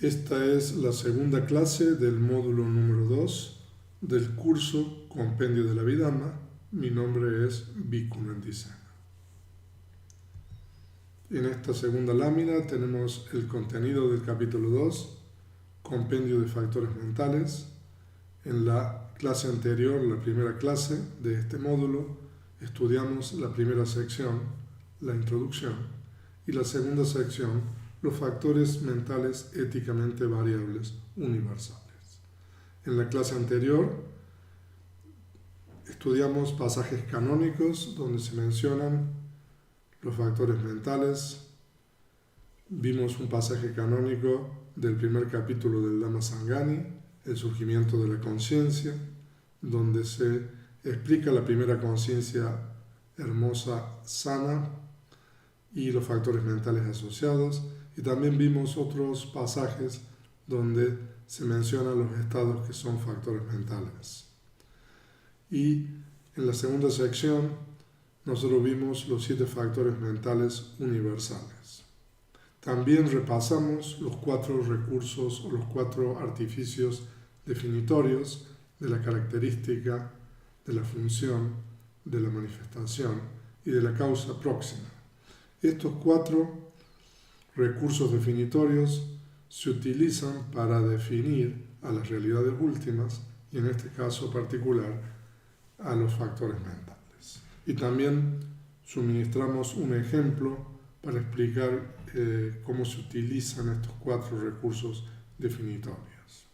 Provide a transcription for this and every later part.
Esta es la segunda clase del módulo número 2 del curso Compendio de la Abhidhamma. Mi nombre es Bhikkhu Nandisena. En esta segunda lámina tenemos el contenido del capítulo 2, Compendio de Factores Mentales. En la clase anterior, la primera clase de este módulo, estudiamos la primera sección, la introducción, y la segunda sección, los factores mentales éticamente variables universales. En la clase anterior estudiamos pasajes canónicos donde se mencionan los factores mentales. Vimos un pasaje canónico del primer capítulo del Dhamma Sangani, el surgimiento de la conciencia, donde se explica la primera conciencia hermosa, sana, y los factores mentales asociados. Y también vimos otros pasajes donde se mencionan los estados que son factores mentales. Y en la segunda sección nosotros vimos los 7 factores mentales universales. También repasamos los 4 recursos o los 4 artificios definitorios de la característica, de la función, de la manifestación y de la causa próxima. Estos 4 recursos definitorios se utilizan para definir a las realidades últimas y en este caso particular a los factores mentales. Y también suministramos un ejemplo para explicar cómo se utilizan estos 4 recursos definitorios.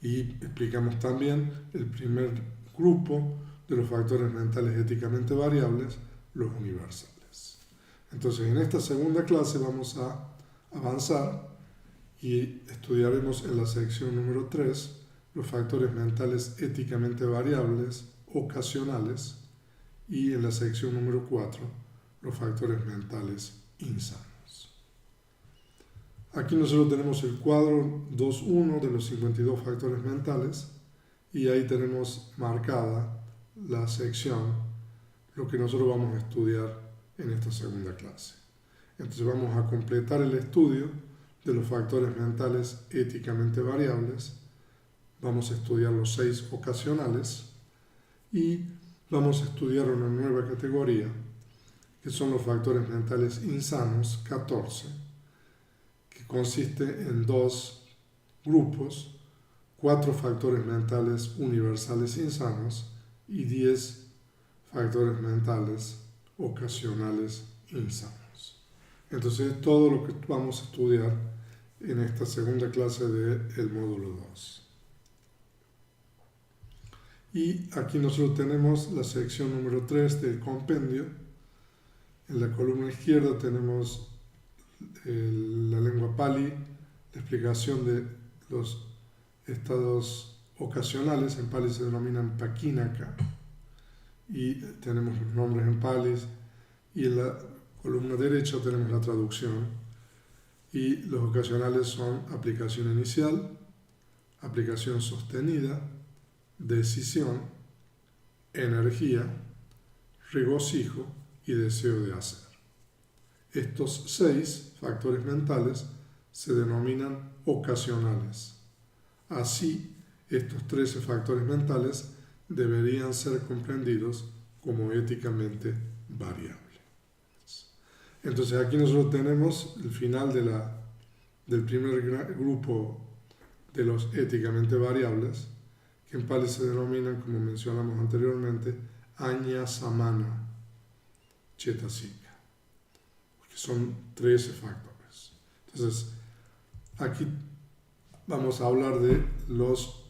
Y explicamos también el primer grupo de los factores mentales éticamente variables, los universales. Entonces, en esta segunda clase vamos a avanzar y estudiaremos en la sección número 3 los factores mentales éticamente variables ocasionales y en la sección número 4 los factores mentales insanos. Aquí nosotros tenemos el cuadro 2.1 de los 52 factores mentales y ahí tenemos marcada la sección, lo que nosotros vamos a estudiar en esta segunda clase. Entonces vamos a completar el estudio de los factores mentales éticamente variables, vamos a estudiar los 6 ocasionales y vamos a estudiar una nueva categoría que son los factores mentales insanos, 14, que consiste en 2 grupos, 4 factores mentales universales insanos y 10 factores mentales ocasionales insanos. Entonces, todo lo que vamos a estudiar en esta segunda clase del módulo 2. Y aquí nosotros tenemos la sección número 3 del compendio. En la columna izquierda tenemos la lengua Pali, la explicación de los estados ocasionales. En Pali se denominan pakinaka. Y tenemos los nombres en Pali, y en la columna derecha tenemos la traducción, y los ocasionales son aplicación inicial, aplicación sostenida, decisión, energía, regocijo y deseo de hacer. Estos 6 factores mentales se denominan ocasionales. Así, estos 13 factores mentales deberían ser comprendidos como éticamente variables. Entonces aquí nosotros tenemos el final del primer grupo de los éticamente variables, que en Pali se denominan, como mencionamos anteriormente, Aña Samana Chetasika, que son 13 factores. Entonces aquí vamos a hablar de los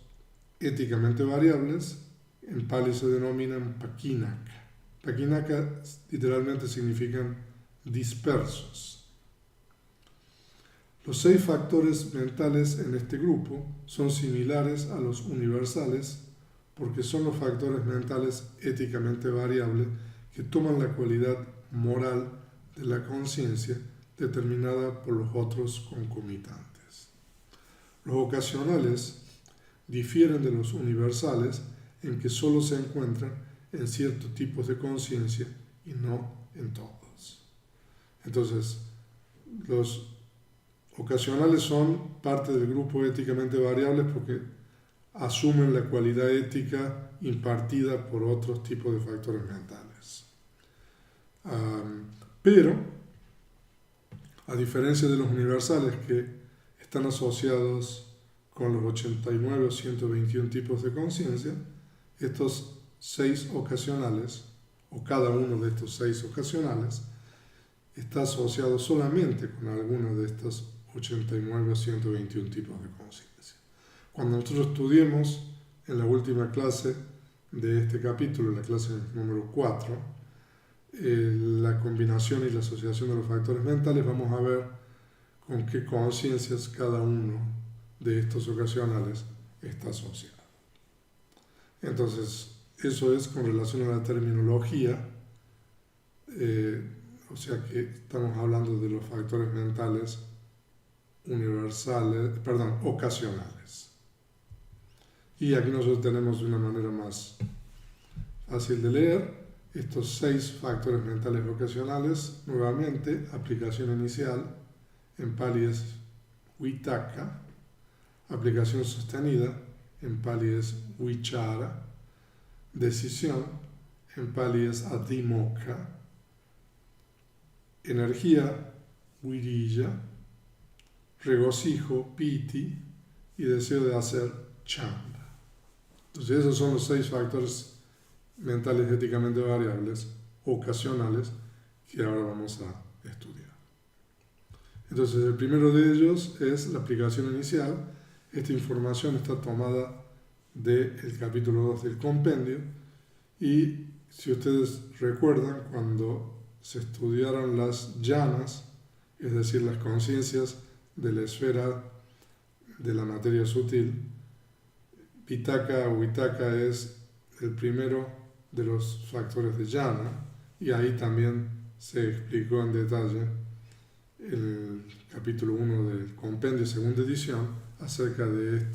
éticamente variables. En Pali se denominan pakinaka. Pakinaka literalmente significan dispersos. Los 6 factores mentales en este grupo son similares a los universales porque son los factores mentales éticamente variables que toman la cualidad moral de la conciencia determinada por los otros concomitantes. Los ocasionales difieren de los universales en que solo se encuentran en ciertos tipos de conciencia y no en todos. Entonces, los ocasionales son parte del grupo éticamente variables porque asumen la cualidad ética impartida por otros tipos de factores mentales. Pero, a diferencia de los universales que están asociados con los 89 o 121 tipos de conciencia, estos 6 ocasionales, o cada uno de estos 6 ocasionales, está asociado solamente con alguno de estos 89 o 121 tipos de conciencia. Cuando nosotros estudiemos en la última clase de este capítulo, la clase número 4, la combinación y la asociación de los factores mentales, vamos a ver con qué conciencias cada uno de estos ocasionales está asociado. Entonces, eso es con relación a la terminología, o sea que estamos hablando de los factores mentales ocasionales. Y aquí nosotros tenemos una manera más fácil de leer. Estos 6 factores mentales ocasionales, nuevamente, aplicación inicial, en pali es vitaka, aplicación sostenida, en pali es vichara, decisión, en pali es adhimokkha, energía, virya, regocijo, piti, y deseo de hacer, chanda. Entonces esos son los 6 factores mentales éticamente variables, ocasionales, que ahora vamos a estudiar. Entonces el primero de ellos es la aplicación inicial. Esta información está tomada del capítulo 2 del compendio, y si ustedes recuerdan, cuando se estudiaron las jhanas, es decir, las conciencias de la esfera de la materia sutil, vitaka o vitaka es el primero de los factores de jhana, y ahí también se explicó en detalle el capítulo 1 del compendio, segunda edición, acerca de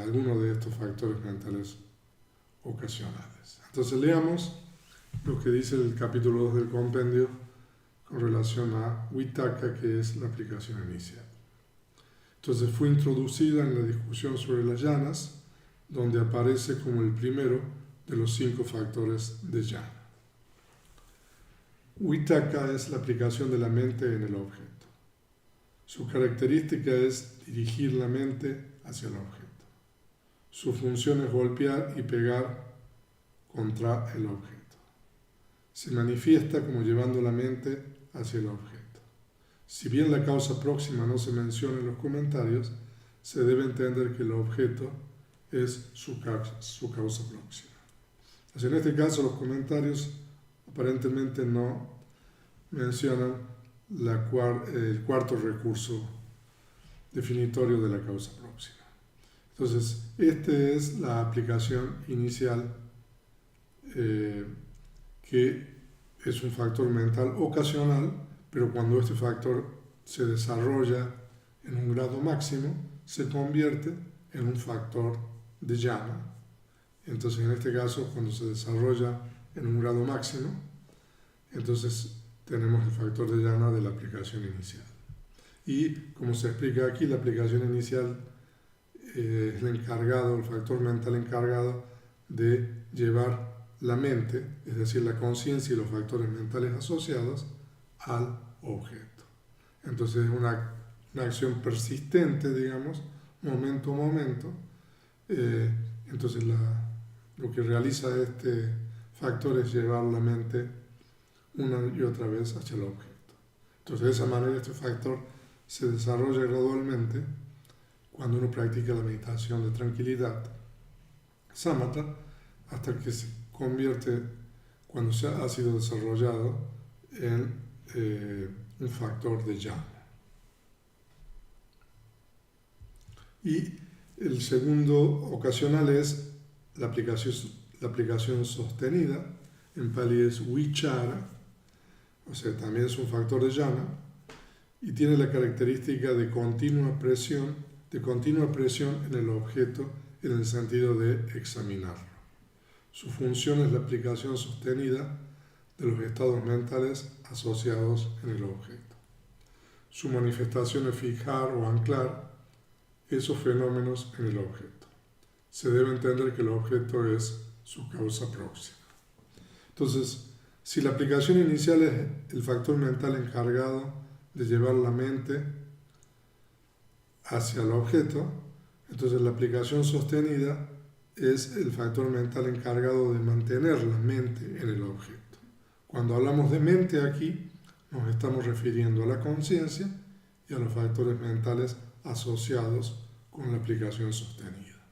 algunos de estos factores mentales ocasionales. Entonces leamos lo que dice el capítulo 2 del compendio con relación a vitaka, que es la aplicación inicial. Entonces fue introducida en la discusión sobre las jhanas, donde aparece como el primero de los 5 factores de jhana. Vitaka es la aplicación de la mente en el objeto. Su característica es dirigir la mente hacia el objeto. Su función es golpear y pegar contra el objeto. Se manifiesta como llevando la mente hacia el objeto. Si bien la causa próxima no se menciona en los comentarios, se debe entender que el objeto es su causa próxima. Así, en este caso, los comentarios aparentemente no mencionan el cuarto recurso definitorio de la causa próxima. Entonces, esta es la aplicación inicial, que es un factor mental ocasional, pero cuando este factor se desarrolla en un grado máximo, se convierte en un factor de jhana. Entonces, en este caso, cuando se desarrolla en un grado máximo, entonces tenemos el factor de jhana de la aplicación inicial. Y, como se explica aquí, la aplicación inicial es el factor mental encargado de llevar la mente, es decir, la conciencia y los factores mentales asociados, al objeto. Entonces es una acción persistente, digamos, momento a momento. Entonces lo que realiza este factor es llevar la mente una y otra vez hacia el objeto. Entonces de esa manera este factor se desarrolla gradualmente cuando uno practica la meditación de tranquilidad, samatha, hasta que se convierte, cuando ha sido desarrollado, en un factor de jhana. Y el segundo ocasional es la aplicación sostenida, en pali es vichara, o sea, también es un factor de jhana, y tiene la característica de continua presión en el objeto, en el sentido de examinarlo. Su función es la aplicación sostenida de los estados mentales asociados en el objeto. Su manifestación es fijar o anclar esos fenómenos en el objeto. Se debe entender que el objeto es su causa próxima. Entonces, si la aplicación inicial es el factor mental encargado de llevar la mente hacia el objeto, entonces la aplicación sostenida es el factor mental encargado de mantener la mente en el objeto. Cuando hablamos de mente aquí, nos estamos refiriendo a la conciencia y a los factores mentales asociados con la aplicación sostenida.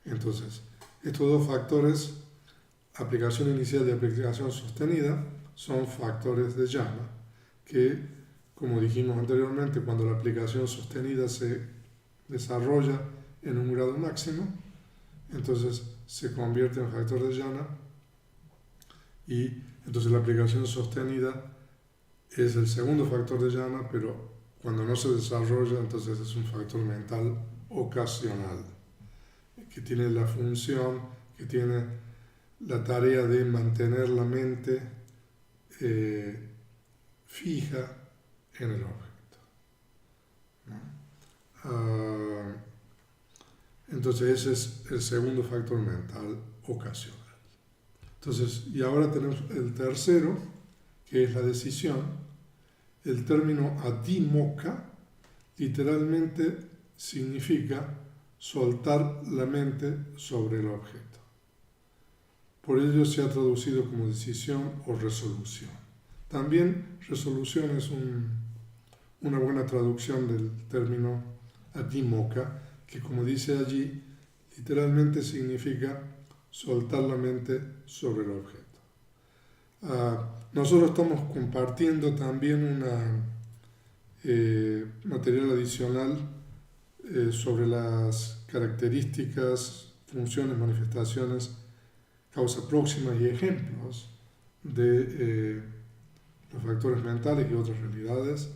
Entonces, estos dos factores, aplicación inicial y aplicación sostenida, son factores de llama que, como dijimos anteriormente, cuando la aplicación sostenida se desarrolla en un grado máximo, entonces se convierte en factor de llama y entonces la aplicación sostenida es el segundo factor de llama, pero cuando no se desarrolla, entonces es un factor mental ocasional, que tiene la función, que tiene la tarea de mantener la mente fija en el objeto, ¿no? Entonces ese es el segundo factor mental ocasional. Entonces, y ahora tenemos el tercero, que es la decisión. El término adimokkha literalmente significa soltar la mente sobre el objeto. Por ello se ha traducido como decisión o resolución. También resolución es una buena traducción del término adimokkha, que como dice allí, literalmente significa soltar la mente sobre el objeto. Nosotros estamos compartiendo también material adicional sobre las características, funciones, manifestaciones, causa próxima y ejemplos de los factores mentales y otras realidades.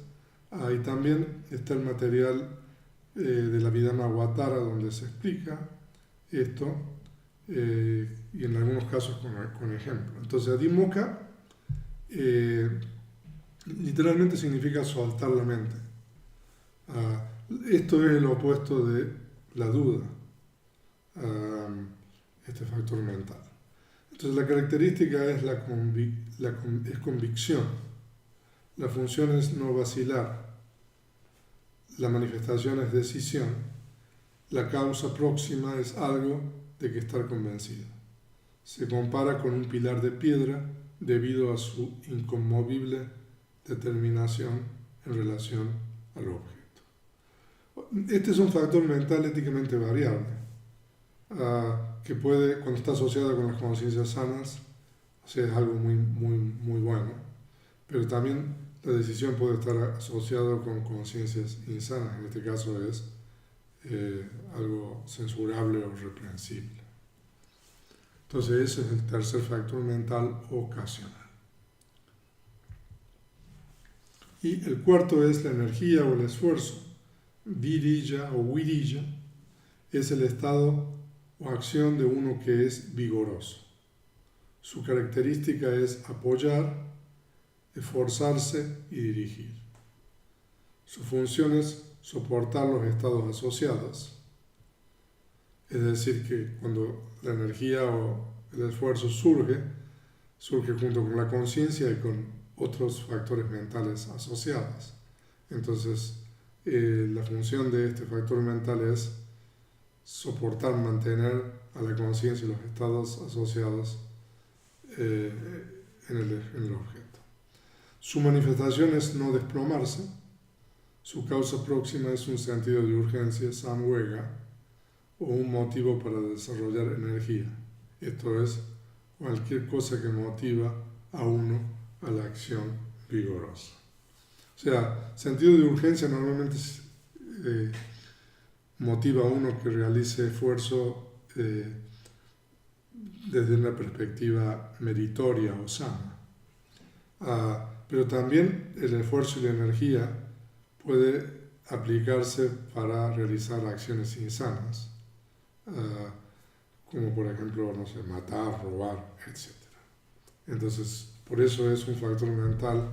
Y también está el material de la Vidhamma-Avatara, donde se explica esto, y en algunos casos con ejemplo. Entonces, adimokkha literalmente significa soltar la mente. Esto es el opuesto de la duda, este factor mental. Entonces, la característica es es convicción. La función es no vacilar. La manifestación es decisión. La causa próxima es algo de que estar convencido. Se compara con un pilar de piedra debido a su inconmovible determinación en relación al objeto. Este es un factor mental éticamente variable, que puede, cuando está asociado con las conciencias sanas, o sea, es algo muy bueno, pero también la decisión puede estar asociada con conciencias insanas, en este caso es algo censurable o reprensible. Entonces ese es el tercer factor mental ocasional. Y el cuarto es la energía o el esfuerzo. Virya o virya es el estado o acción de uno que es vigoroso. Su característica es apoyar, esforzarse y dirigir. Su función es soportar los estados asociados. Es decir, que cuando la energía o el esfuerzo surge junto con la conciencia y con otros factores mentales asociados. Entonces, la función de este factor mental es soportar, mantener a la conciencia y los estados asociados en el objeto. Su manifestación es no desplomarse. Su causa próxima es un sentido de urgencia, samvega, o un motivo para desarrollar energía. Esto es, cualquier cosa que motiva a uno a la acción vigorosa. O sea, sentido de urgencia normalmente motiva a uno que realice esfuerzo desde una perspectiva meritoria o sana. Pero también el esfuerzo y la energía puede aplicarse para realizar acciones insanas, como por ejemplo, no sé, matar, robar, etc. Entonces, por eso es un factor mental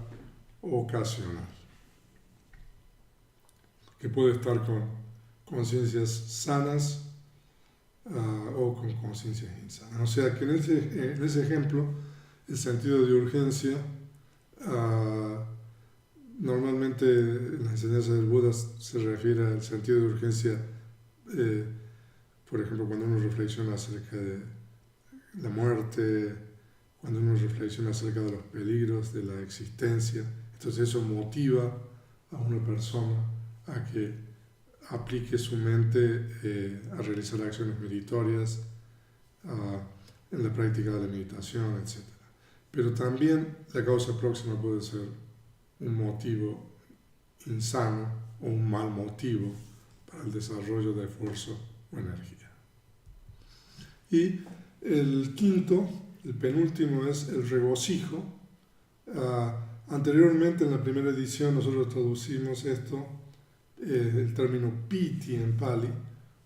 ocasional. que puede estar con conciencias sanas o con conciencias insanas. O sea que en ese ejemplo, el sentido de urgencia, normalmente en la enseñanza del Buda se refiere al sentido de urgencia, por ejemplo, cuando uno reflexiona acerca de la muerte, cuando uno reflexiona acerca de los peligros de la existencia. Entonces eso motiva a una persona a que aplique su mente a realizar acciones meritorias, en la práctica de la meditación, etc. Pero también la causa próxima puede ser un motivo insano o un mal motivo para el desarrollo de esfuerzo o energía. Y el quinto, el penúltimo, es el regocijo. Anteriormente, en la primera edición, nosotros traducimos esto, el término piti en Pali,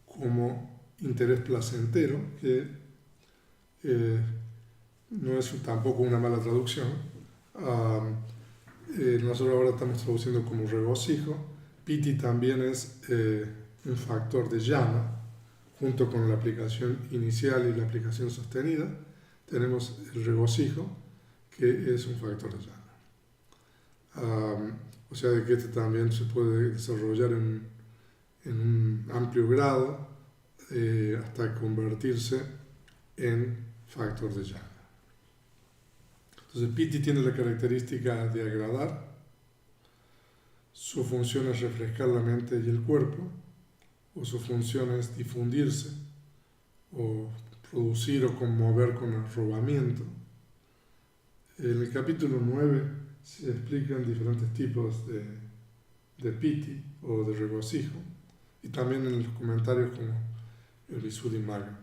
como interés placentero, que no es tampoco una mala traducción. Nosotros ahora estamos traduciendo como regocijo. Piti también es un factor de llama, junto con la aplicación inicial y la aplicación sostenida. Tenemos el regocijo, que es un factor de llama. O sea, de que este también se puede desarrollar en un amplio grado hasta convertirse en factor de llama. Entonces, piti tiene la característica de agradar. Su función es refrescar la mente y el cuerpo, o su función es difundirse, o producir o conmover con arrobamiento. En el capítulo 9 se explican diferentes tipos de piti o de regocijo, y también en los comentarios como el Visuddhimagga.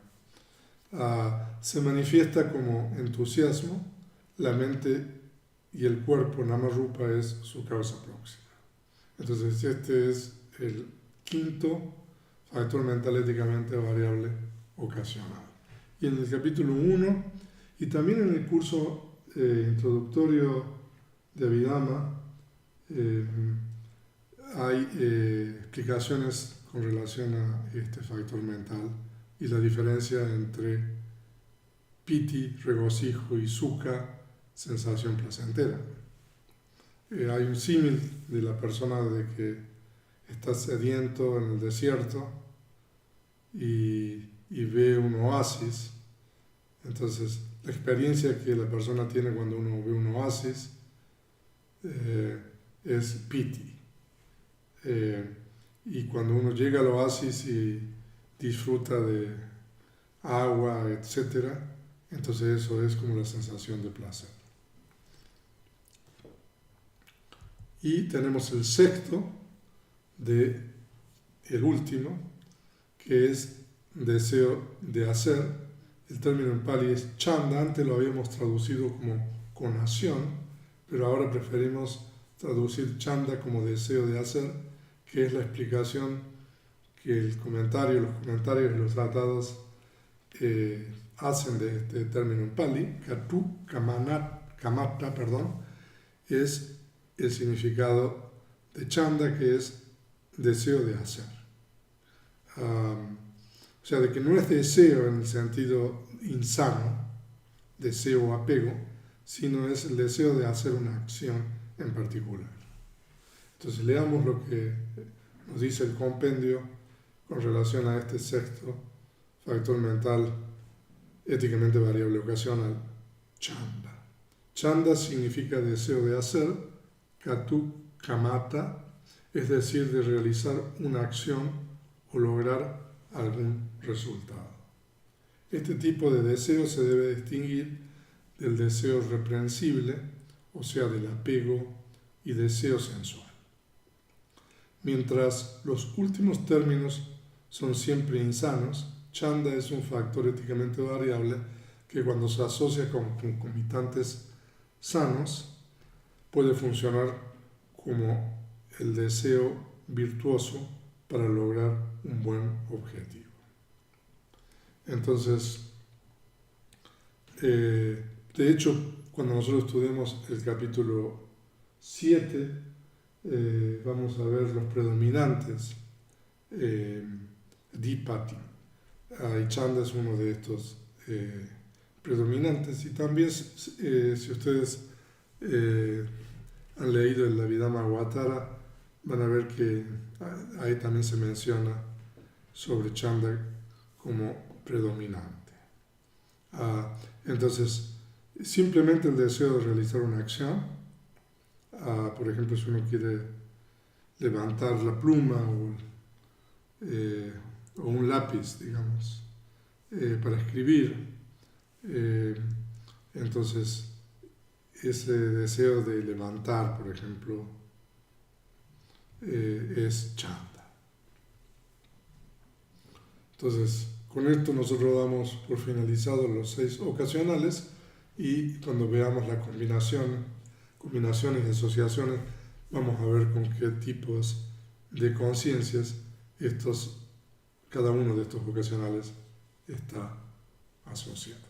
Se manifiesta como entusiasmo. La mente y el cuerpo, Namarupa, es su causa próxima. Entonces este es el quinto factor mental éticamente variable ocasional. Y en el capítulo 1 y también en el curso introductorio de Abhidhamma hay explicaciones con relación a este factor mental y la diferencia entre piti, regocijo, y sukha, sensación placentera. Hay un símil de la persona de que está sediento en el desierto y ve un oasis. Entonces, la experiencia que la persona tiene cuando uno ve un oasis es piti. Y cuando uno llega al oasis y disfruta de agua, etc., entonces eso es como la sensación de placer. Y tenemos el sexto, el último, que es deseo de hacer. El término en Pali es chanda. Antes lo habíamos traducido como conación, pero ahora preferimos traducir chanda como deseo de hacer, que es la explicación que los comentarios y los tratados hacen de este término en Pali. Katu kamata, es el significado de chanda, que es deseo de hacer. O sea, de que no es deseo en el sentido insano, deseo o apego, sino es el deseo de hacer una acción en particular. Entonces leamos lo que nos dice el compendio con relación a este sexto factor mental éticamente variable ocasional, chanda. Chanda significa deseo de hacer, katu kamata, es decir, de realizar una acción o lograr algún resultado. Este tipo de deseo se debe distinguir del deseo reprensible, o sea, del apego y deseo sensual. Mientras los últimos términos son siempre insanos, chanda es un factor éticamente variable que cuando se asocia con concomitantes sanos puede funcionar como el deseo virtuoso para lograr un buen objetivo. Entonces, de hecho, cuando nosotros estudiamos el capítulo 7, vamos a ver los predominantes, Dipati. Y Chanda es uno de estos predominantes. Y también, si ustedes han leído el Abhidhamma Avatara, van a ver que ahí también se menciona sobre Chanda como predominante. Entonces, simplemente el deseo de realizar una acción, por ejemplo, si uno quiere levantar la pluma o un lápiz, digamos, para escribir, entonces ese deseo de levantar, por ejemplo, es Chanda. Entonces, con esto nosotros damos por finalizados los 6 ocasionales, y cuando veamos las combinaciones y asociaciones, vamos a ver con qué tipos de conciencias cada uno de estos ocasionales está asociado.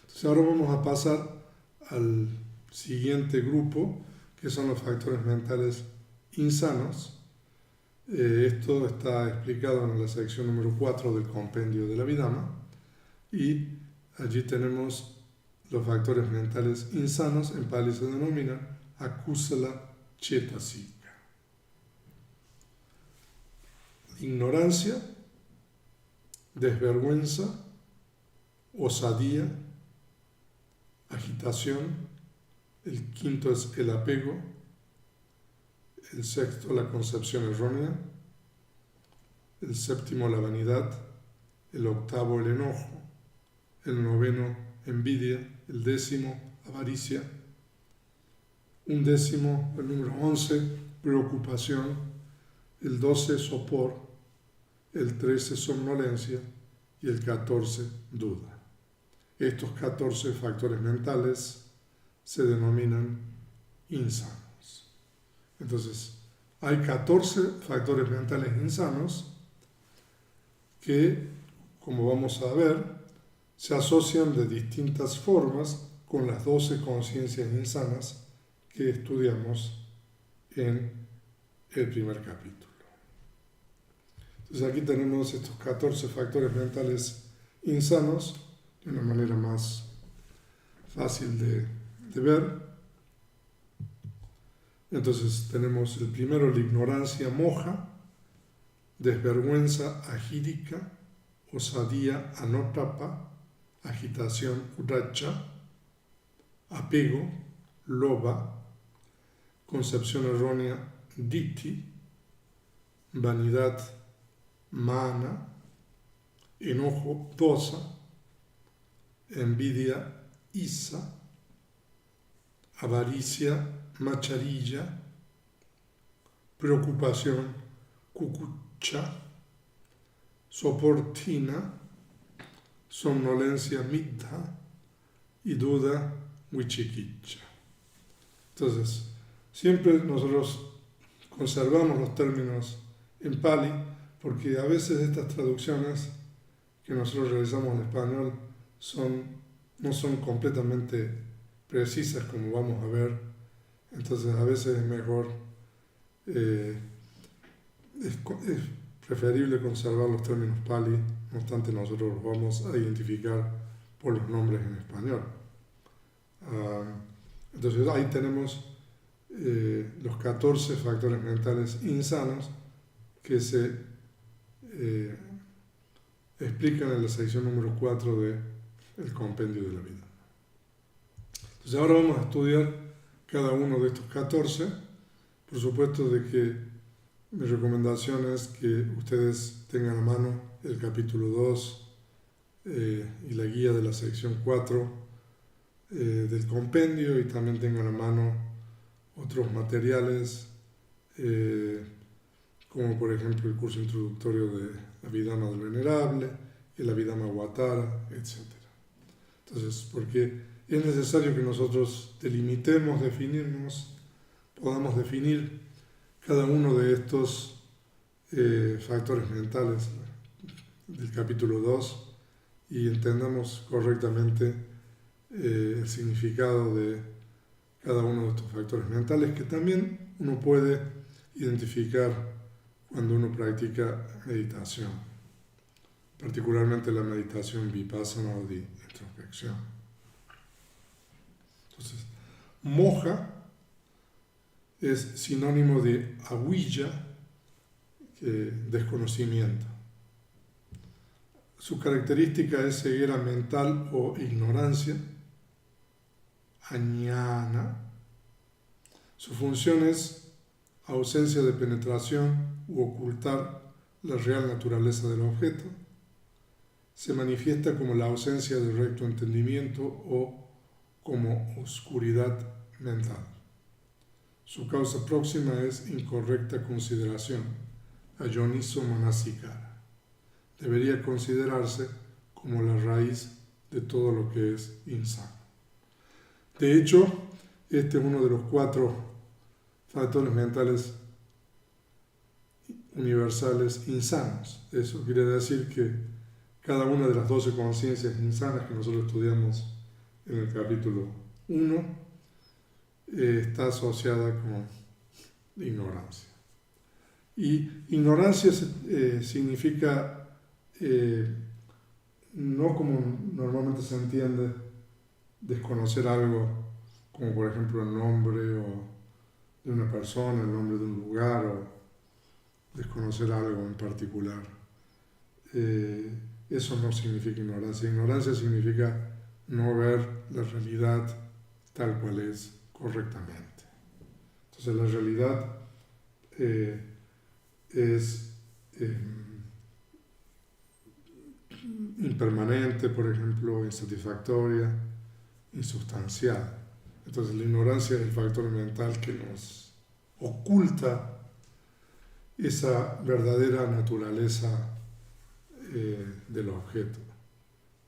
Entonces ahora vamos a pasar al siguiente grupo, que son los factores mentales insanos. Esto está explicado en la sección número 4 del compendio del Abhidhamma, y allí tenemos los factores mentales insanos. En Pali se denominan akusala chetasika. Ignorancia, desvergüenza, osadía, agitación. El quinto es el apego. El sexto, la concepción errónea. El séptimo, la vanidad. El octavo, el enojo. El noveno, envidia. El décimo, avaricia. Un décimo, el número 11, preocupación. El 12, sopor. El 13, somnolencia. Y el 14, duda. Estos 14 factores mentales se denominan insanos. Entonces, hay 14 factores mentales insanos que, como vamos a ver, se asocian de distintas formas con las 12 conciencias insanas que estudiamos en el primer capítulo. Entonces aquí tenemos estos 14 factores mentales insanos de una manera más fácil de ver. Entonces tenemos el primero, la ignorancia, moja, desvergüenza, agídica, osadía, anotapa, agitación, udacha, apego, loba, concepción errónea, ditthi, vanidad, mana, enojo, dosa, envidia, isa, avaricia, macharilla, preocupación, kukucha, soportina, somnolencia, middha, y duda, vichikicha. Entonces, siempre nosotros conservamos los términos en Pali, porque a veces estas traducciones que nosotros realizamos en español no son completamente precisas, como vamos a ver. Entonces a veces es mejor, es preferible conservar los términos Pali, no obstante nosotros los vamos a identificar por los nombres en español. Entonces ahí tenemos los 14 factores mentales insanos que se explican en la sección número 4 del compendio de la vida. Entonces ahora vamos a estudiar cada uno de estos 14. Por supuesto de que mi recomendación es que ustedes tengan a mano el capítulo 2 y la guía de la sección 4 del compendio, y también tengan a mano otros materiales como por ejemplo el curso introductorio de Abhidhamma del Venerable, el Abhidhamma Avatara, etc. Entonces, porque es necesario que nosotros delimitemos, podamos definir cada uno de estos factores mentales del capítulo 2 y entendamos correctamente el significado de cada uno de estos factores mentales, que también uno puede identificar cuando uno practica meditación, particularmente la meditación vipassana o de introspección. Entonces, moha es sinónimo de avijja, desconocimiento. Su característica es ceguera mental o ignorancia, añana. Su función es ausencia de penetración u ocultar la real naturaleza del objeto. Se manifiesta como la ausencia de recto entendimiento o como oscuridad mental. Su causa próxima es incorrecta consideración, ayoniso manasikara. Debería considerarse como la raíz de todo lo que es insano. De hecho, este es uno de los 4 factores mentales universales insanos. Eso quiere decir que cada una de las 12 conciencias insanas que nosotros estudiamos en el capítulo 1 está asociada con ignorancia. Y ignorancia significa no como normalmente se entiende desconocer algo, como por ejemplo el nombre de una persona, el nombre de un lugar, o desconocer algo en particular. Eso no significa ignorancia. Ignorancia significa no ver la realidad tal cual es correctamente. Entonces la realidad es impermanente, por ejemplo, insatisfactoria, insustancial. Entonces la ignorancia es el factor mental que nos oculta esa verdadera naturaleza del objeto,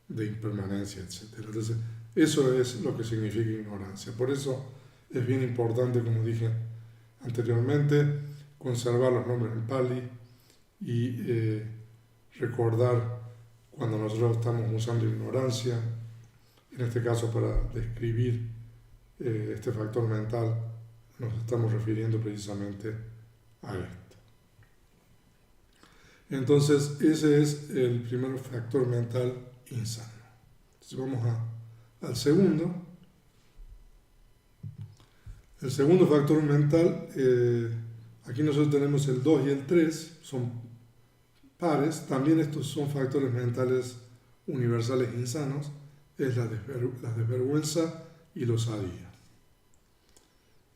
de impermanencia, etc. Entonces, eso es lo que significa ignorancia. Por eso es bien importante, como dije anteriormente, conservar los nombres en Pali y recordar cuando nosotros estamos usando ignorancia, en este caso para describir este factor mental, nos estamos refiriendo precisamente a esto. Entonces, ese es el primer factor mental insano. Entonces, vamos al segundo. El segundo factor mental, aquí nosotros tenemos el 2 y el 3, son pares. También estos son factores mentales universales insanos, es la desvergüenza y la osadía.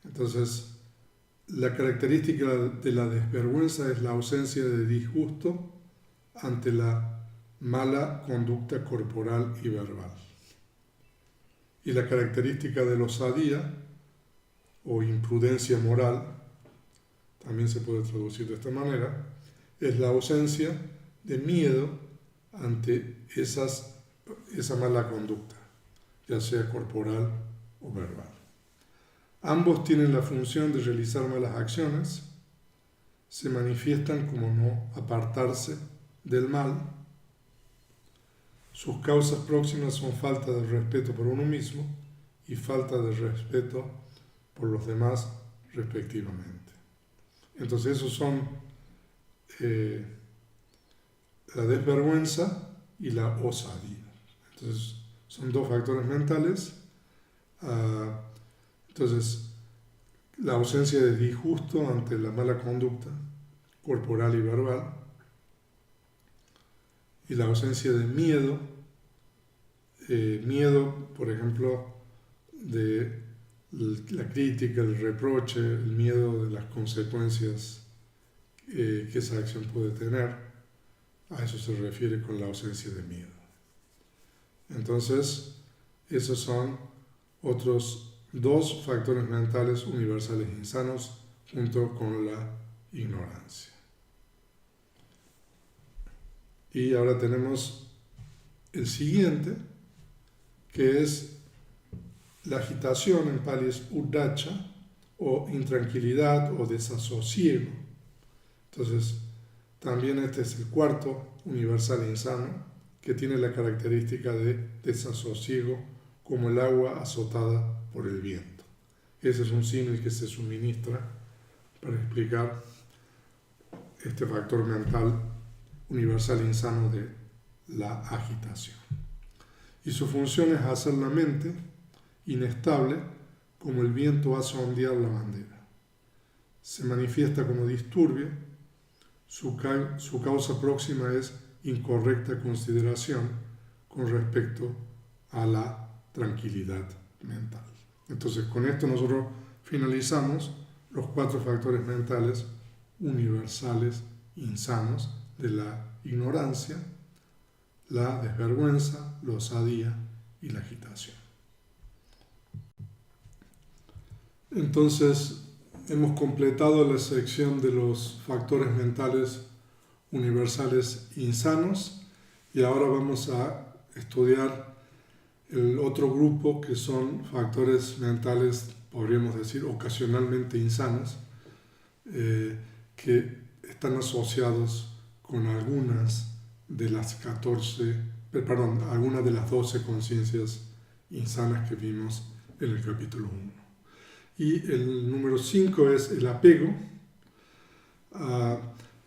Entonces, la característica de la desvergüenza es la ausencia de disgusto ante la mala conducta corporal y verbal. Y la característica de la osadía o imprudencia moral, también se puede traducir de esta manera, es la ausencia de miedo ante esa mala conducta, ya sea corporal o verbal. Ambos tienen la función de realizar malas acciones, se manifiestan como no apartarse del mal. Sus causas próximas son falta de respeto por uno mismo y falta de respeto por los demás respectivamente. Entonces esos son la desvergüenza y la osadía. Entonces son 2 factores mentales. Entonces, la ausencia de disgusto ante la mala conducta corporal y verbal, y la ausencia de miedo, por ejemplo, de la crítica, el reproche, el miedo de las consecuencias que esa acción puede tener. A eso se refiere con la ausencia de miedo. Entonces, esos son otros 2 factores mentales universales insanos junto con la ignorancia. Y ahora tenemos el siguiente, que es la agitación, en Pali es uddacha, o intranquilidad o desasosiego. Entonces, también este es el 4º universal insano, que tiene la característica de desasosiego como el agua azotada por el viento. Ese es un símil que se suministra para explicar este factor mental universal insano de la agitación. Y su función es hacer la mente inestable como el viento hace ondear la bandera. Se manifiesta como disturbio, su causa próxima es incorrecta consideración con respecto a la tranquilidad mental. Entonces, con esto nosotros finalizamos los 4 factores mentales universales insanos de la ignorancia, la desvergüenza, la osadía y la agitación. Entonces, hemos completado la sección de los factores mentales universales insanos y ahora vamos a estudiar el otro grupo que son factores mentales, podríamos decir, ocasionalmente insanos, que están asociados con algunas de las 12 conciencias insanas que vimos en el capítulo 1. Y el número 5 es el apego.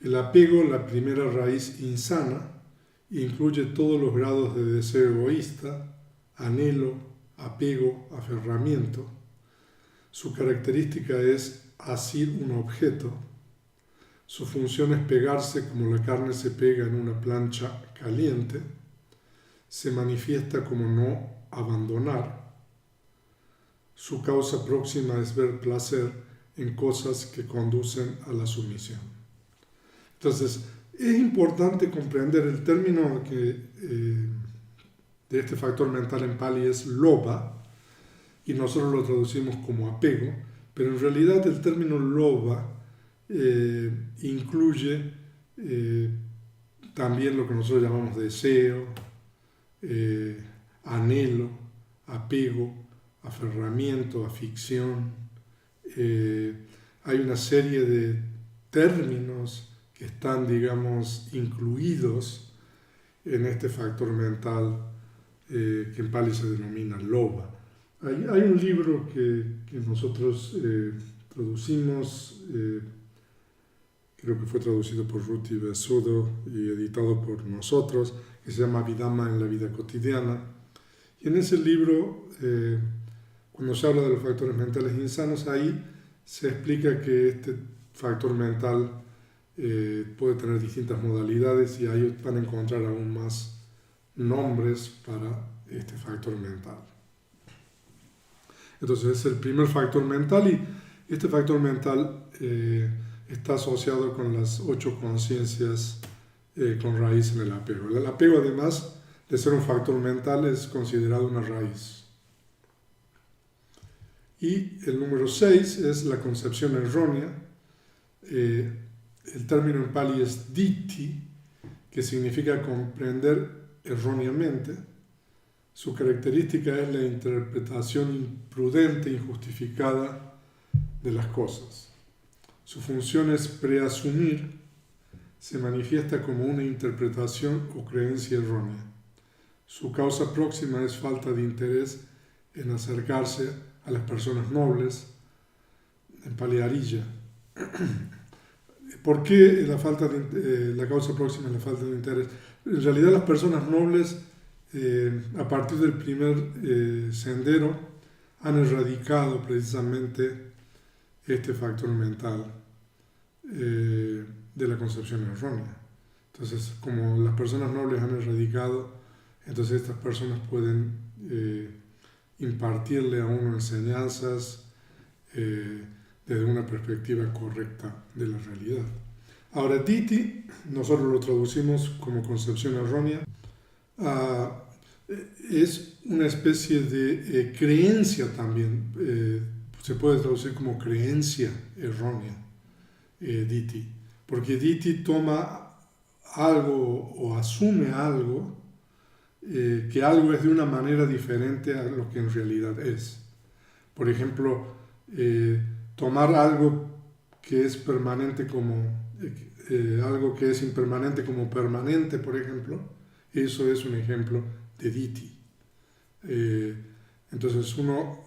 El apego, la primera raíz insana, incluye todos los grados de deseo egoísta, anhelo, apego, aferramiento. Su característica es asir un objeto. Su función es pegarse como la carne se pega en una plancha caliente. Se manifiesta como no abandonar. Su causa próxima es ver placer en cosas que conducen a la sumisión. Entonces, es importante comprender el término de este factor mental en Pali es lobha, y nosotros lo traducimos como apego, pero en realidad el término lobha incluye también lo que nosotros llamamos deseo, anhelo, apego, aferramiento, afición. Hay una serie de términos que están, digamos, incluidos en este factor mental que en Pali se denomina lobha. Hay un libro que nosotros traducimos, creo que fue traducido por Ruti Besudo y editado por nosotros, que se llama Vidhamma en la vida cotidiana. Y en ese libro, cuando se habla de los factores mentales insanos, ahí se explica que este factor mental puede tener distintas modalidades y ahí van a encontrar aún más nombres para este factor mental. Entonces es el primer factor mental y este factor mental está asociado con las 8 conciencias con raíz en el apego. El apego, además de ser un factor mental, es considerado una raíz. Y el número 6 es la concepción errónea. El término en Pali es ditthi, que significa comprender erróneamente. Su característica es la interpretación imprudente e injustificada de las cosas. Su función es preasumir, se manifiesta como una interpretación o creencia errónea. Su causa próxima es falta de interés en acercarse a las personas nobles, en Pali Ariyya. ¿Por qué la causa próxima es la falta de interés? En realidad las personas nobles, a partir del primer sendero, han erradicado precisamente este factor mental de la concepción errónea. Entonces, como las personas nobles han erradicado, entonces estas personas pueden impartirle a uno enseñanzas desde una perspectiva correcta de la realidad. Ahora, ditthi, nosotros lo traducimos como concepción errónea, es una especie de creencia también, se puede traducir como creencia errónea, ditthi, porque ditthi toma algo o asume algo, que algo es de una manera diferente a lo que en realidad es. Por ejemplo, tomar algo que es permanente como algo que es impermanente como permanente, por ejemplo, eso es un ejemplo de ditthi. Entonces uno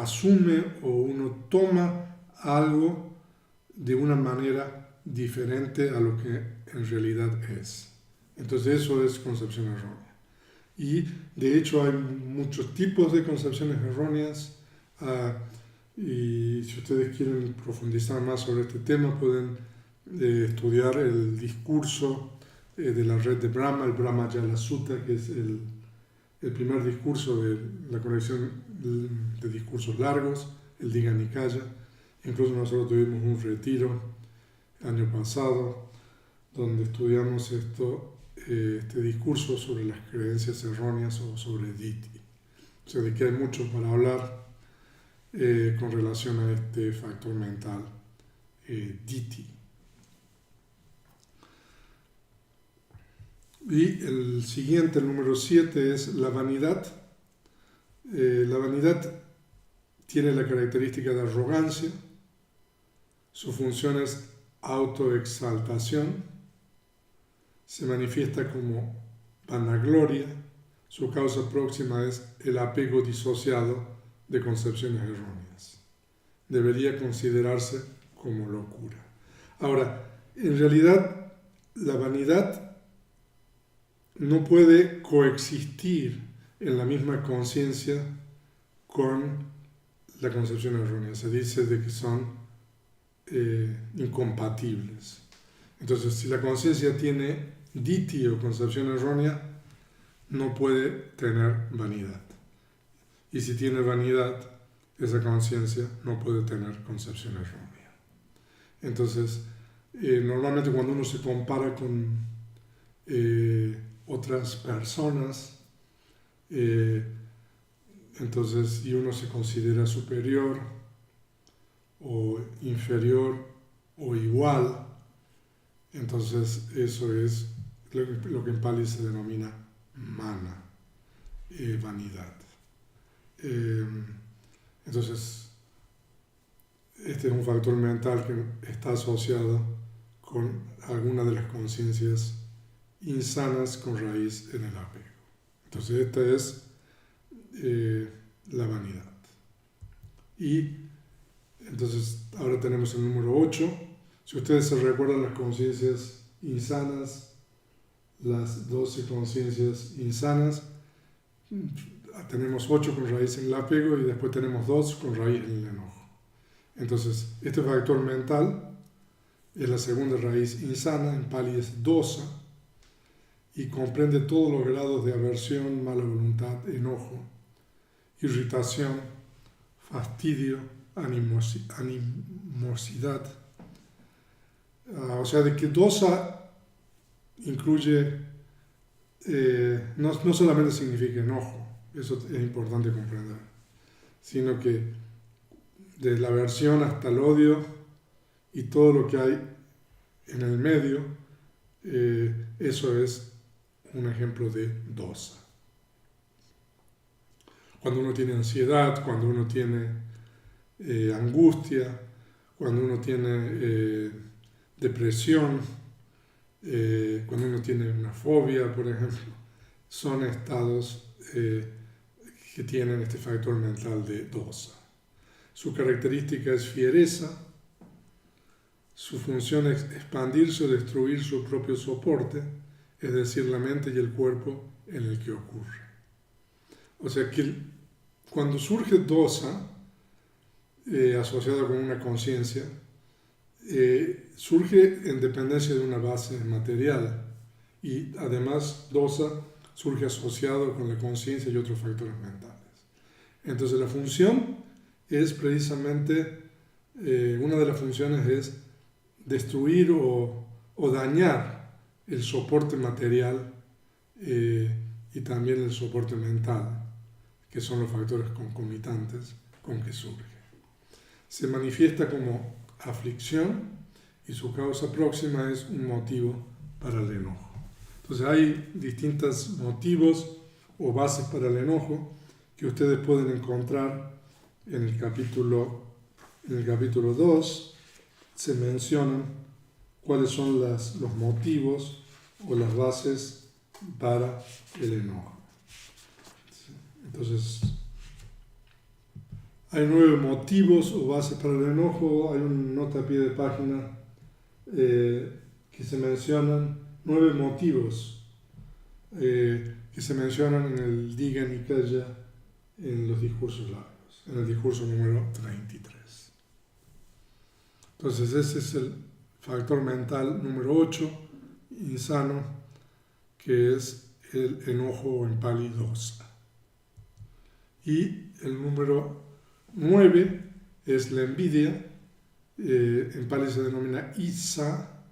asume o uno toma algo de una manera diferente a lo que en realidad es. Entonces eso es concepción errónea. Y de hecho hay muchos tipos de concepciones erróneas, y si ustedes quieren profundizar más sobre este tema pueden estudiar el discurso de la red de Brahma, el Brahmajala Sutta, que es el primer discurso de la colección de discursos largos, el Digha Nikaya. Incluso nosotros tuvimos un retiro el año pasado donde estudiamos este discurso sobre las creencias erróneas o sobre Ditthi. O sea, de que hay mucho para hablar con relación a este factor mental, Ditthi. Y el siguiente, el número 7, es la vanidad. La vanidad tiene la característica de arrogancia. Su función es autoexaltación. Se manifiesta como vanagloria. Su causa próxima es el apego disociado de concepciones erróneas. Debería considerarse como locura. Ahora, en realidad, la vanidad no puede coexistir en la misma conciencia con la concepción errónea. Se dice de que son incompatibles. Entonces, si la conciencia tiene Ditthi o concepción errónea, no puede tener vanidad. Y si tiene vanidad, esa conciencia no puede tener concepción errónea. Entonces, normalmente cuando uno se compara con otras personas, entonces, y uno se considera superior o inferior o igual, entonces eso es lo que en Pali se denomina mana, vanidad. Entonces, este es un factor mental que está asociado con alguna de las conciencias insanas con raíz en el apego. Entonces esta es la vanidad. Y entonces ahora tenemos el número 8. Si ustedes se recuerdan las conciencias insanas, las 12 conciencias insanas, tenemos 8 con raíz en el apego y después tenemos 2 con raíz en el enojo. Entonces este factor mental es la segunda raíz insana, en Pali es dosa, y comprende todos los grados de aversión, mala voluntad, enojo, irritación, fastidio, animosidad. O sea, de que dosa incluye, no solamente significa enojo, eso es importante comprender, sino que de la aversión hasta el odio y todo lo que hay en el medio, eso es un ejemplo de dosa. Cuando uno tiene ansiedad, cuando uno tiene angustia, cuando uno tiene depresión, cuando uno tiene una fobia, por ejemplo, son estados que tienen este factor mental de dosa. Su característica es fiereza, su función es expandirse o destruir su propio soporte, es decir, la mente y el cuerpo en el que ocurre. O sea que cuando surge dosa, asociada con una conciencia, surge en dependencia de una base material y además dosa surge asociado con la conciencia y otros factores mentales. Entonces la función es precisamente, una de las funciones es destruir o dañar el soporte material y también el soporte mental, que son los factores concomitantes con que surge. Se manifiesta como aflicción y su causa próxima es un motivo para el enojo. Entonces hay distintos motivos o bases para el enojo que ustedes pueden encontrar en el capítulo 2. Se mencionan cuáles son los motivos o las bases para el enojo. Entonces, Hay 9 motivos o bases para el enojo. Hay una nota a pie de página que se mencionan 9 motivos que se mencionan en el Diga Nikaya en los discursos largos, en el discurso número 33. Entonces ese es el factor mental número 8, insano, que es el enojo en Pali dosa. Y el número 9 es la envidia, en Pali se denomina Isa,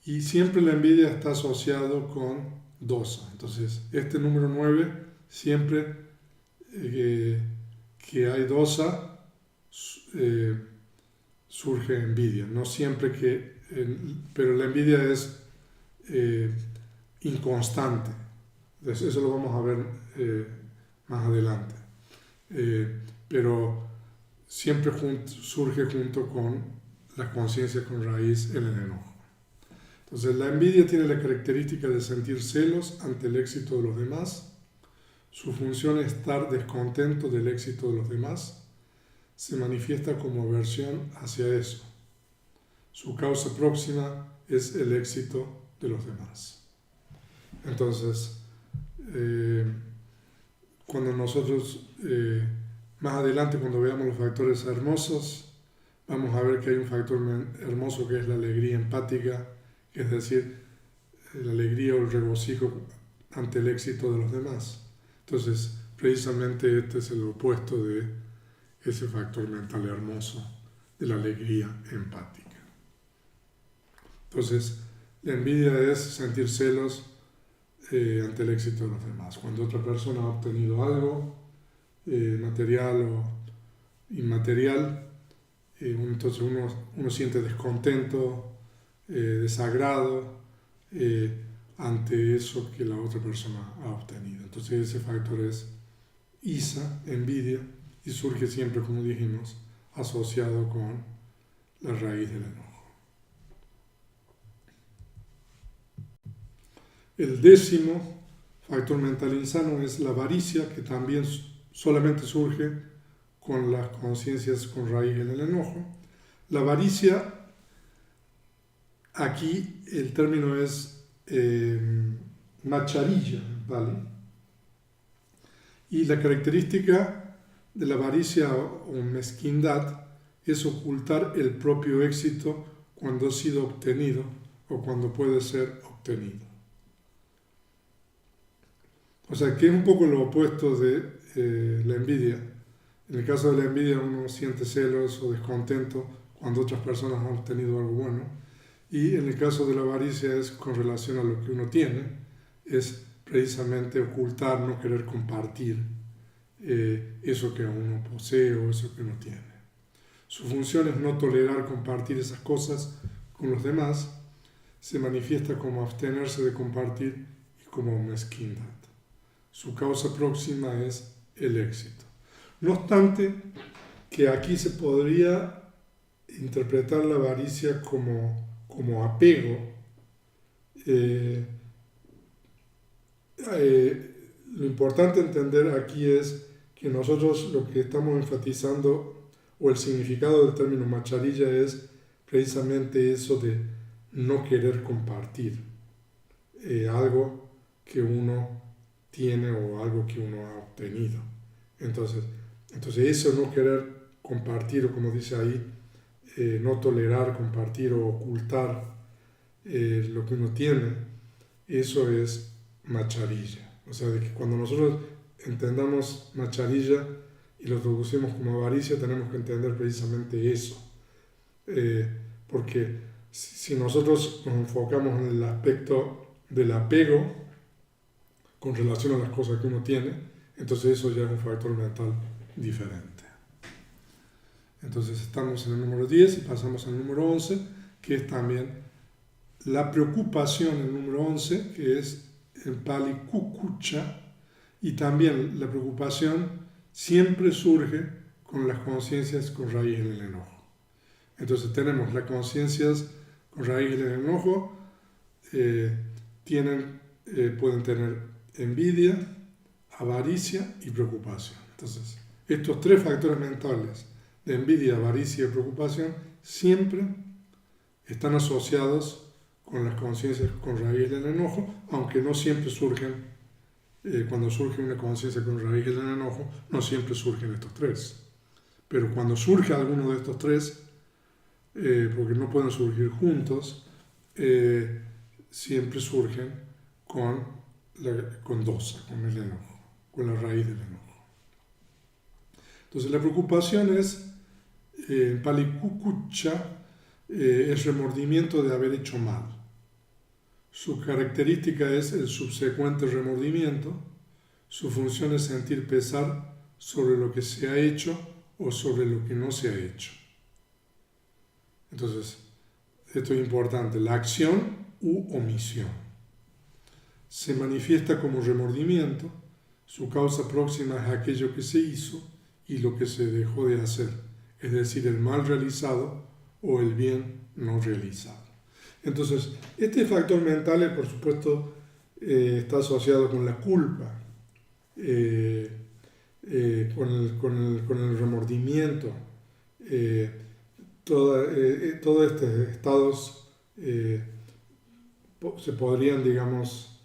y siempre la envidia está asociado con dosa. Entonces, este número 9, siempre que hay dosa, surge envidia. No siempre pero la envidia es inconstante. Eso lo vamos a ver más adelante. Pero siempre surge junto con la conciencia con raíz en el enojo. Entonces, la envidia tiene la característica de sentir celos ante el éxito de los demás. Su función es estar descontento del éxito de los demás. Se manifiesta como aversión hacia eso. Su causa próxima es el éxito de los demás. Entonces, cuando nosotros, más adelante, cuando veamos los factores hermosos, vamos a ver que hay un factor hermoso que es la alegría empática, es decir, la alegría o el regocijo ante el éxito de los demás. Entonces, precisamente este es el opuesto de ese factor mental hermoso de la alegría empática. Entonces, la envidia es sentir celos ante el éxito de los demás. Cuando otra persona ha obtenido algo, material o inmaterial, entonces uno siente descontento, desagrado ante eso que la otra persona ha obtenido. Entonces ese factor es Isa, envidia, y surge siempre, como dijimos, asociado con la raíz del enojo. El 10º factor mental insano es la avaricia, que también solamente surge con las conciencias con raíz en el enojo. La avaricia, aquí el término es macharilla en Pali, y la característica de la avaricia o mezquindad es ocultar el propio éxito cuando ha sido obtenido o cuando puede ser obtenido. O sea, que es un poco lo opuesto de la envidia. En el caso de la envidia uno siente celos o descontento cuando otras personas han obtenido algo bueno. Y en el caso de la avaricia es con relación a lo que uno tiene, es precisamente ocultar, no querer compartir eso que uno posee o eso que uno tiene. Su función es no tolerar compartir esas cosas con los demás, se manifiesta como abstenerse de compartir y como mezquindad. Su causa próxima es el éxito. No obstante, que aquí se podría interpretar la avaricia como apego. Lo importante entender aquí es que nosotros lo que estamos enfatizando, o el significado del término macharilla, es precisamente eso de no querer compartir algo que uno tiene o algo que uno ha obtenido. Entonces eso no querer compartir, o como dice ahí, no tolerar compartir o ocultar lo que uno tiene, eso es macharilla. O sea, de que cuando nosotros entendamos macharilla y lo traducimos como avaricia, tenemos que entender precisamente eso. Porque si nosotros nos enfocamos en el aspecto del apego con relación a las cosas que uno tiene, entonces eso ya es un factor mental diferente. Entonces estamos en el número 10 y pasamos al número 11, que es también la preocupación, el número 11, que es en Pali kukucha, y también la preocupación siempre surge con las conciencias con raíz en el enojo. Entonces tenemos las conciencias con raíz en el enojo, pueden tener envidia, avaricia y preocupación. Entonces estos tres factores mentales de envidia, avaricia y preocupación siempre están asociados con las conciencias con raíz del enojo, aunque no siempre surgen, cuando surge una conciencia con raíz del enojo, no siempre surgen estos tres. Pero cuando surge alguno de estos tres, porque no pueden surgir juntos, siempre surgen con dosa, con el enojo, con la raíz del enojo. Entonces la preocupación es, en Pali kukucha, es remordimiento de haber hecho mal. Su característica es el subsecuente remordimiento. Su función es sentir pesar sobre lo que se ha hecho o sobre lo que no se ha hecho. Entonces, esto es importante, la acción u omisión. Se manifiesta como remordimiento, su causa próxima es aquello que se hizo y lo que se dejó de hacer, es decir, el mal realizado o el bien no realizado. Entonces, este factor mental, por supuesto, está asociado con la culpa, con el remordimiento, todos estos estados se podrían, digamos,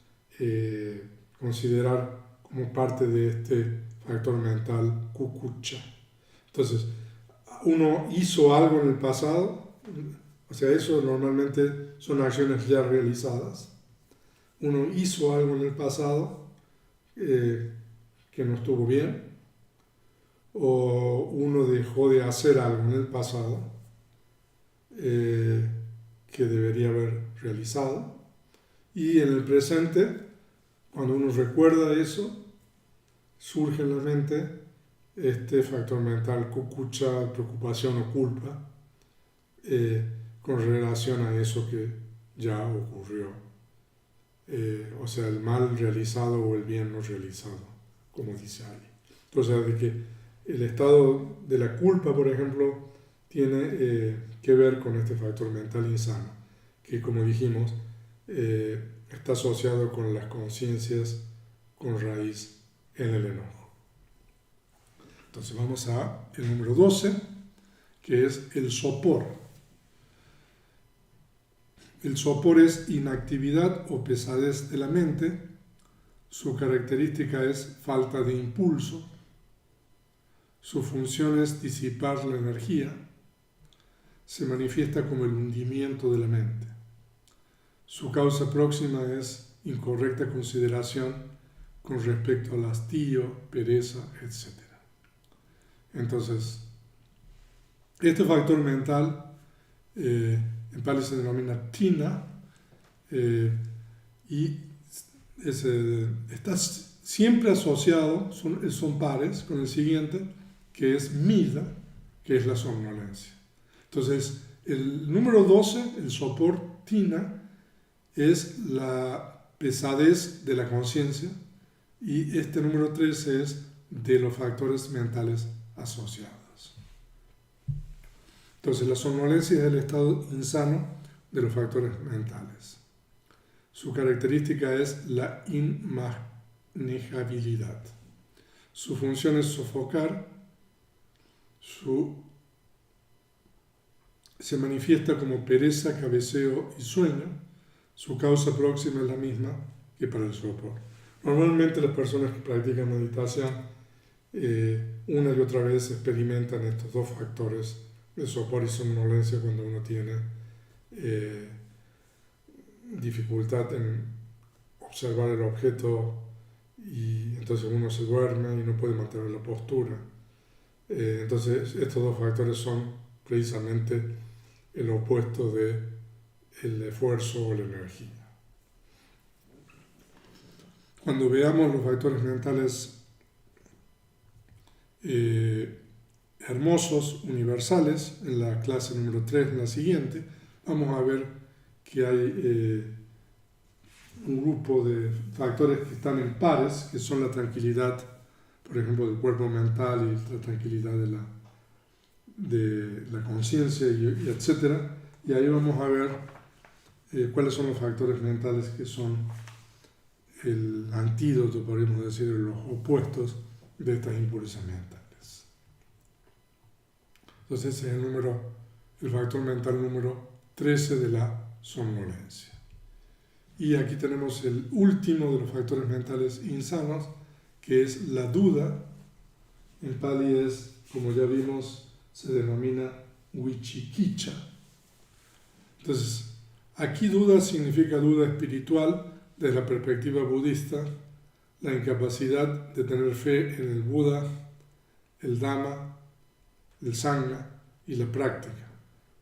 considerar como parte de este factor mental kukucha. Entonces, uno hizo algo en el pasado, o sea, eso normalmente son acciones ya realizadas. Uno hizo algo en el pasado que no estuvo bien, o uno dejó de hacer algo en el pasado que debería haber realizado, y en el presente, cuando uno recuerda eso, surge en la mente este factor mental kukucha, preocupación o culpa, con relación a eso que ya ocurrió, o sea, el mal realizado o el bien no realizado, como dice ahí. Entonces, de que el estado de la culpa, por ejemplo, tiene que ver con este factor mental insano, que, como dijimos, está asociado con las conciencias con raíz en el enojo. Entonces vamos a el número 12, que es el sopor. El sopor es inactividad o pesadez de la mente. Su característica es falta de impulso. Su función es disipar la energía. Se manifiesta como el hundimiento de la mente. Su causa próxima es incorrecta consideración con respecto al hastío, pereza, etc. Entonces, este factor mental en Pali se denomina tina, y está siempre asociado, son pares, con el siguiente, que es mida, que es la somnolencia. Entonces, el número 12, el sopor tina, es la pesadez de la conciencia, y este número 13 es de los factores mentales asociados. Entonces, la somnolencia es el estado insano de los factores mentales. Su característica es la inmanejabilidad. Su función es sofocar. Se manifiesta como pereza, cabeceo y sueño. Su causa próxima es la misma que para el sopor. Normalmente las personas que practican meditación una y otra vez experimentan estos dos factores de sopor y somnolencia cuando uno tiene dificultad en observar el objeto, y entonces uno se duerme y no puede mantener la postura. Entonces estos dos factores son precisamente el opuesto del esfuerzo o la energía. Cuando veamos los factores mentales hermosos, universales, en la clase número 3, en la siguiente, vamos a ver que hay un grupo de factores que están en pares, que son la tranquilidad, por ejemplo, del cuerpo mental, y la tranquilidad de la conciencia, y etc. Y ahí vamos a ver cuáles son los factores mentales que son el antídoto, podríamos decir, los opuestos de estas impurezas mentales. Entonces ese es el factor mental número 13 de la somnolencia. Y aquí tenemos el último de los factores mentales insanos, que es la duda. En Pali es, como ya vimos, se denomina vichikicha. Entonces, aquí duda significa duda espiritual desde la perspectiva budista, la incapacidad de tener fe en el Buda, el Dhamma, el Sangha y la práctica.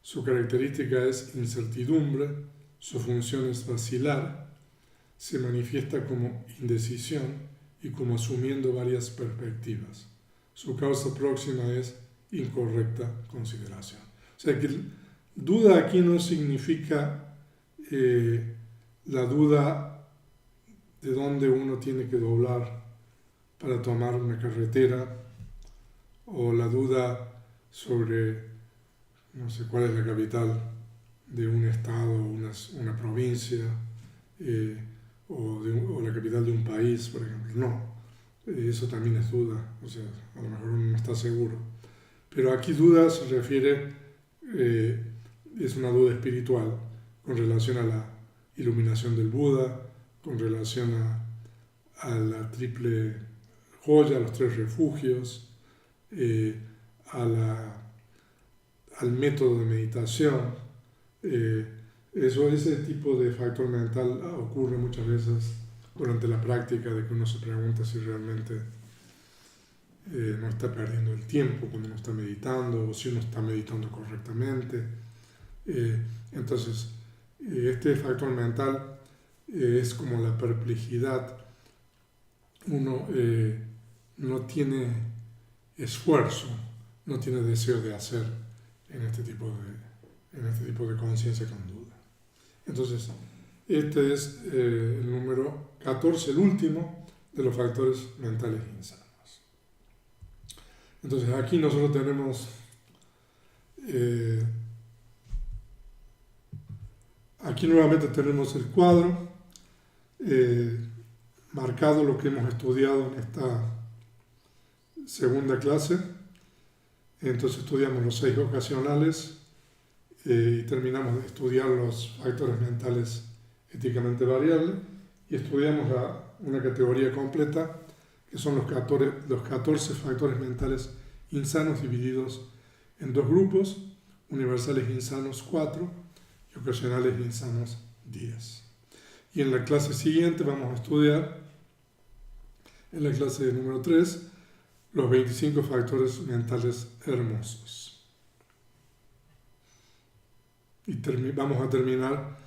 Su característica es incertidumbre, su función es vacilar, se manifiesta como indecisión y como asumiendo varias perspectivas. Su causa próxima es incorrecta consideración. O sea que duda aquí no significa la duda de dónde uno tiene que doblar para tomar una carretera, o la duda sobre, no sé cuál es la capital de un estado, una provincia, o la capital de un país, por ejemplo. No. Eso también es duda, o sea, a lo mejor uno no está seguro. Pero aquí duda se refiere, es una duda espiritual con relación a la iluminación del Buda, con relación a la triple joya, a los tres refugios, al método de meditación. Ese tipo de factor mental ocurre muchas veces durante la práctica, de que uno se pregunta si realmente no está perdiendo el tiempo cuando uno está meditando, o si uno está meditando correctamente. Entonces, este factor mental es como la perplejidad. Uno no tiene esfuerzo, no tiene deseo de hacer en este tipo de conciencia con duda. Entonces, este es el número 14, el último de los factores mentales insanos. Entonces aquí nosotros tenemos, aquí nuevamente tenemos el cuadro, marcado lo que hemos estudiado en esta segunda clase. Entonces estudiamos los 6 ocasionales y terminamos de estudiar los factores mentales éticamente variables, y estudiamos una categoría completa que son los 14 factores mentales insanos divididos en 2 grupos, universales insanos 4 y ocasionales insanos 10. Y en la clase siguiente vamos a estudiar, en la clase número 3, los 25 factores mentales hermosos. Y vamos a terminar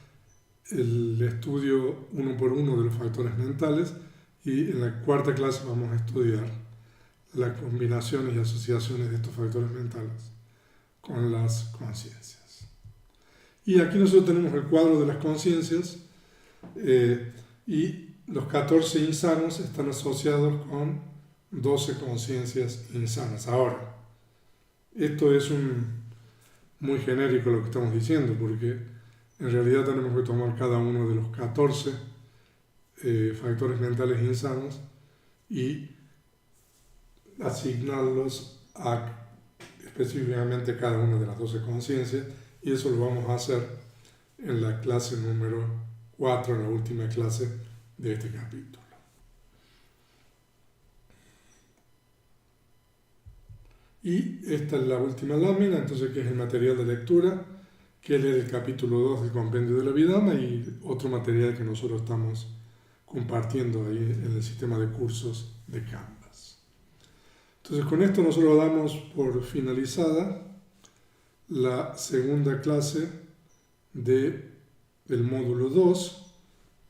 el estudio uno por uno de los factores mentales, y en la cuarta clase vamos a estudiar las combinaciones y asociaciones de estos factores mentales con las conciencias. Y aquí nosotros tenemos el cuadro de las conciencias, y los 14 insanos están asociados con 12 conciencias insanas. Ahora, esto es muy genérico lo que estamos diciendo, porque en realidad tenemos que tomar cada uno de los 14 factores mentales insanos y asignarlos específicamente a cada una de las 12 conciencias, y eso lo vamos a hacer en la clase número 4, en la última clase de este capítulo. Y esta es la última lámina, entonces, que es el material de lectura, que es el capítulo 2 del Compendio de la Abhidhamma, y otro material que nosotros estamos compartiendo ahí en el sistema de cursos de Canvas. Entonces, con esto nosotros damos por finalizada la segunda clase del módulo 2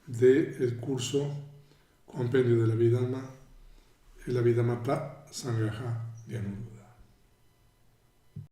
del curso Compendio de la Abhidhamma, el Abhidhamma Sangaha de Anuruddha.